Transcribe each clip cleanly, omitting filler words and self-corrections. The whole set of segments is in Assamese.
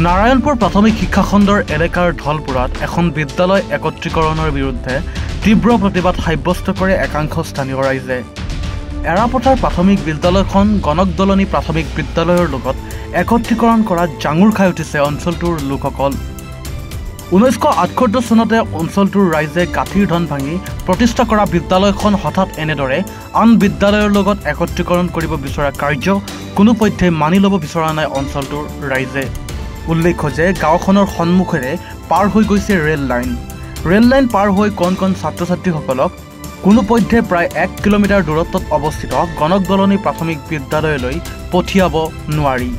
নাৰায়ণপুৰ প্ৰাথমিক শিক্ষা খণ্ডৰ এলেকাৰ ঢলপুৰত এখন বিদ্যালয় একত্ৰীকৰণৰ বিৰুদ্ধে তীব্ৰ প্ৰতিবাদ সাব্যস্ত কৰে একাংশ স্থানীয় ৰাইজে। এৰাপথাৰ প্ৰাথমিক বিদ্যালয়খন গণকদলনী প্ৰাথমিক বিদ্যালয়ৰ লগত একত্ৰীকৰণ কৰাত জাঙুৰ খাই উঠিছে অঞ্চলটোৰ লোকসকল। 1978 চনতে অঞ্চলটোৰ ৰাইজে গাঁঠিৰ ধন ভাঙি প্ৰতিষ্ঠা কৰা বিদ্যালয়খন হঠাৎ এনেদৰে আন বিদ্যালয়ৰ লগত একত্ৰীকৰণ কৰিব বিচৰা কাৰ্য কোনোপধ্যে মানি ল'ব বিচৰা নাই অঞ্চলটোৰ ৰাইজে। উল্লেখ্য যে গাঁওখনৰ সন্মুখেৰে পাৰ হৈ গৈছে ৰেল লাইন পাৰ হৈ কণ ছাত্ৰ ছাত্ৰীসকলক কোনোপধ্যে প্ৰায় 1 কিলোমিটাৰ দূৰত্বত অৱস্থিত গণকদলনী প্ৰাথমিক বিদ্যালয়লৈ পঠিয়াব নোৱাৰি।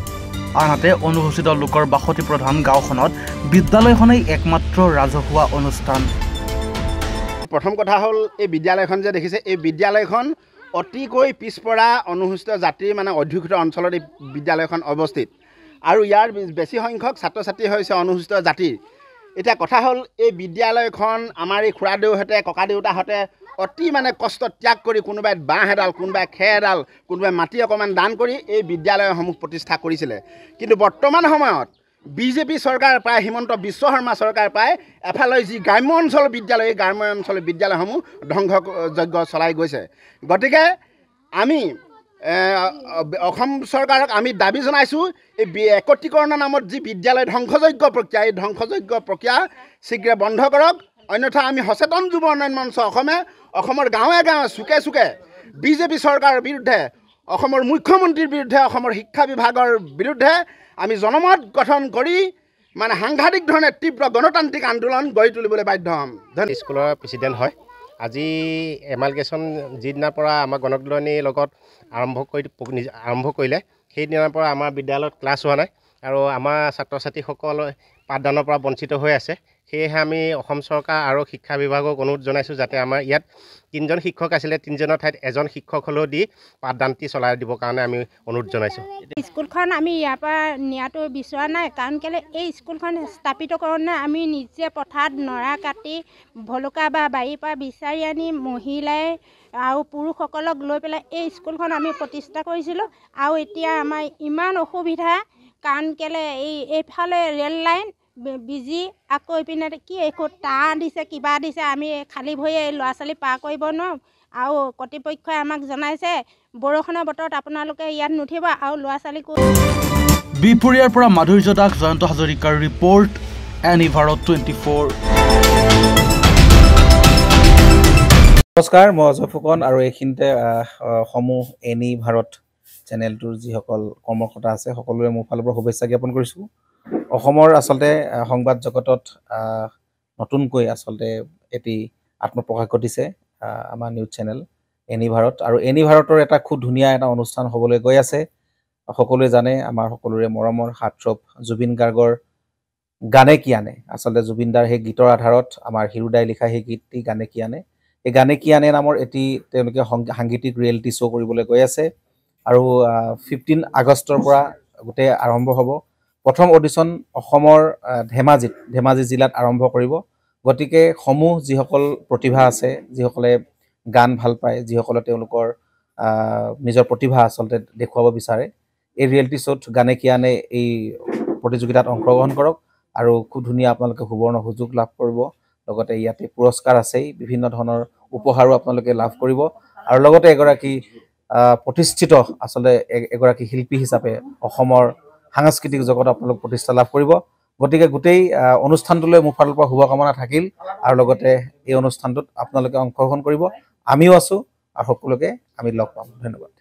আনহাতে অনুসূচিত লোকৰ বাসতি প্ৰধান গাঁওখনত বিদ্যালয়খনেই একমাত্ৰ ৰাজহুৱা অনুষ্ঠান। প্ৰথম কথা হ'ল এই বিদ্যালয়খন যে দেখিছে, এই বিদ্যালয়খন অতিকৈ পিছপৰা অনুসূচিত জাতিৰ অধ্যুষিত অঞ্চলত এই বিদ্যালয়খন অৱস্থিত আৰু ইয়াৰ বেছি সংখ্যক ছাত্ৰ ছাত্ৰী হৈছে অনুসূচিত জাতিৰ। এতিয়া কথা হ'ল এই বিদ্যালয়খন আমাৰ এই খুৰাদেউহঁতে ককাদেউতাহঁতে অতি কষ্ট ত্যাগ কৰি কোনোবাই বাঁহ এডাল, কোনোবাই খেৰ এডাল, কোনোবাই মাটি অকণমান দান কৰি এই বিদ্যালয়সমূহ প্ৰতিষ্ঠা কৰিছিলে। কিন্তু বৰ্তমান সময়ত বিজেপি চৰকাৰ প্ৰায় হিমন্ত বিশ্ব শৰ্মা চৰকাৰ প্ৰায় এফালে যি গ্ৰাম্য অঞ্চলৰ বিদ্যালয়, এই গ্ৰাম্য অঞ্চলৰ বিদ্যালয়সমূহ ধ্বংসযজ্ঞ চলাই গৈছে। গতিকে আমি অসম চৰকাৰক আমি দাবী জনাইছোঁ, এই একত্ৰীকৰণৰ নামত যি বিদ্যালয় ধ্বংসযজ্ঞ প্ৰক্ৰিয়া, এই ধ্বংসযজ্ঞ প্ৰক্ৰিয়া শীঘ্ৰে বন্ধ কৰক। অন্যথা আমি সচেতন যুৱ উন্নয়ন মঞ্চ অসমৰ গাঁৱে গাঁৱে চুকে চুকে বিজেপি চৰকাৰৰ বিৰুদ্ধে, অসমৰ মুখ্যমন্ত্ৰীৰ বিৰুদ্ধে, অসমৰ শিক্ষা বিভাগৰ বিৰুদ্ধে আমি জনমত গঠন কৰি সাংঘাতিক ধৰণে তীব্ৰ গণতান্ত্ৰিক আন্দোলন গঢ়ি তুলিবলৈ বাধ্য হ'ম। স্কুলৰ প্ৰেচিডেণ্ট হয়। আজি এমালগেশ্যন যিদিনাৰ পৰা আমাৰ গণকদলনীৰ লগত আৰম্ভ কৰিলে সেইদিনাৰ পৰা আমাৰ বিদ্যালয়ত ক্লাছ হোৱা নাই আৰু আমাৰ ছাত্ৰ ছাত্ৰীসকল পাঠদানৰ পৰা বঞ্চিত হৈ আছে। সেয়েহে আমি অসম চৰকাৰ আৰু শিক্ষা বিভাগক অনুৰোধ জনাইছোঁ যাতে আমাৰ ইয়াত 3জন শিক্ষক আছিলে, 3জনৰ ঠাইত এজন শিক্ষক হ'লেও দি পাঠদানটি চলাই দিবৰ কাৰণে আমি অনুৰোধ জনাইছোঁ। স্কুলখন আমি ইয়াৰ পৰা নিয়াটো বিচৰা নাই, কাৰণ কেলৈ এই স্কুলখন স্থাপিত কৰোঁতে আমি নিজে পথাৰত নৰা কাটি ভলুকা বা বাৰীৰ পৰা বিচাৰি আনি মহিলাই আৰু পুৰুষসকলক লৈ পেলাই এই স্কুলখন আমি প্ৰতিষ্ঠা কৰিছিলোঁ। আৰু এতিয়া আমাৰ ইমান অসুবিধা, কাৰণ কেলৈ এইফালে ৰেল লাইন বিজি, আকৌ এইপিনে কি একো তাঁৰ দিছে, কিবা দিছে, আমি খালী ভৰিয়ে ল'ৰা ছোৱালী পাৰ কৰিব নোৱাৰোঁ। আৰু কৰ্তৃপক্ষই আমাক জনাইছে বৰষুণৰ বতৰত আপোনালোকে ইয়াত নুঠিব আৰু ল'ৰা ছোৱালীকো। বিপুৰীয়াৰ পৰা মাধুৰ্য দাস, জয়ন্ত হাজৰিকাৰ ৰিপৰ্ট, এনি ভাৰত 24। নমস্কাৰ, মই অজয় ফুকন আৰু এইখিনিতে সমূহ এনি ভাৰত চেনেলটোৰ যিসকল কৰ্মকৰ্তা আছে সকলোৰে মোৰ ফালৰ পৰা শুভেচ্ছা জ্ঞাপন কৰিছোঁ। অসমৰ আচলতে সংবাদ জগতত নতুনকৈ আচলতে এটি আত্মপ্ৰকাশ ঘটিছে আমাৰ নিউজ চেনেল এনি ভাৰত, আৰু এনি ভাৰতৰ এটা খুব ধুনীয়া এটা অনুষ্ঠান হ'বলৈ গৈ আছে। সকলোৱে জানে আমাৰ সকলোৰে মৰমৰ হাৰ্টথ্ৰব জুবিন গাৰ্গৰ গানে কি আনে, আচলতে জুবিনদাৰ সেই গীতৰ আধাৰত আমাৰ হিৰুদাই লিখা সেই গীতটি গানে কি আনে, এই গানে কি আনে নামৰ এটি তেওঁলোকে সাংগীতিক ৰিয়েলিটি শ্ব' কৰিবলৈ গৈ আছে। আৰু 15 আগষ্টৰ পৰা গোটেই আৰম্ভ হ'ব। প্ৰথম অডিশ্যন অসমৰ ধেমাজি জিলাত আৰম্ভ কৰিব। গতিকে সমূহ যিসকল প্ৰতিভা আছে, যিসকলে গান ভাল পায়, যিসকলে তেওঁলোকৰ নিজৰ প্ৰতিভা আচলতে দেখুৱাব বিচাৰে, এই ৰিয়েলিটি শ্ব'ত গানে কি আনে এই প্ৰতিযোগিতাত অংশগ্ৰহণ কৰক আৰু খুব ধুনীয়া আপোনালোকে সুবৰ্ণ সুযোগ লাভ কৰিব। লগতে ইয়াতে পুৰস্কাৰ আছেই, বিভিন্ন ধৰণৰ উপহাৰো আপোনালোকে লাভ কৰিব আৰু লগতে এগৰাকী প্ৰতিষ্ঠিত আচলতে এগৰাকী শিল্পী হিচাপে অসমৰ সাংস্কৃতিক জগত আপোনালোক প্ৰতিষ্ঠা লাভ কৰিব। গতিকে গোটেই অনুষ্ঠানটোলৈ মোৰ ফালৰ পৰা শুভকামনা থাকিল আৰু লগতে এই অনুষ্ঠানটোত আপোনালোকে অংশগ্ৰহণ কৰিব। আমিও আছোঁ আৰু সকলোকে আমি লগ পাম। ধন্যবাদ।